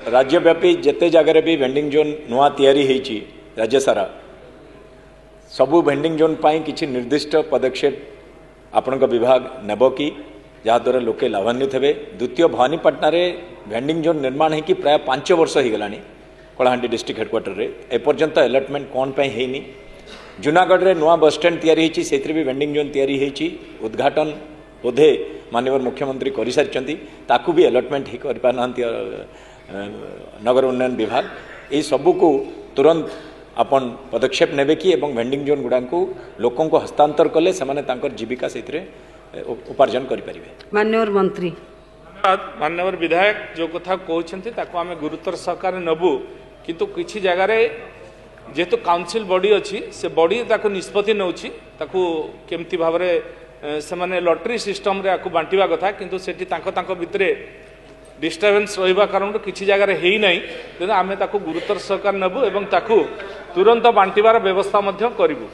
राज्यव्यापी जिते जगह भी वेंडिंग जोन नुआ तैयारी होईची राज्य सारा सबू वेंडिंग जोन पाई किसी निर्दिष्ट पदक्षेप आपण विभाग नेब कि जहाद्वारा लोके लाभान्वित हे। द्वितीय भवानीपाटना रे वेंडिंग जोन निर्माण होगी प्राय 5 वर्ष हो गलानी कलाहांडी डिस्ट्रिक्ट हेडक्वार्टर रे एपर्यंत अलॉटमेंट कौन पे हैनी। जूनागढ़ रे नुआ बस स्टैंड तैयारी होईची सेथरे भी वेंडिंग जोन तैयारी होईची उद्घाटन बोधे माननीय मुख्यमंत्री कर सारी ताकू भी अलॉटमेंट ही कर पारनांती नगर उन्नयन विभाग ये सबू को तुरंत अपन पदक्षेप नेबे कि एवं वेंडिंग जोन गुड़ा को लोकों को हस्तांतर कले से जीविका से उपार्जन करें। माननीय मंत्री माननीय विधायक जो कथा कहते आम गुरुतर सहकार नबू किंतु किसी जगार जेहेतु काउंसिल बॉडी अच्छी से बॉडी निष्पत्ति नौची केमती भाव से माने लॉटरी सिस्टम रे आपको बांटिवा कथा किंतु सेठी तांको भितर डिस्टर्बेंस रहिबा कारण किसी जगार हेई नाही तेना आमे ताको गुरुतर सहकार नबू एवं ताको तुरंत बांटिबार व्यवस्था मध्य करिबु।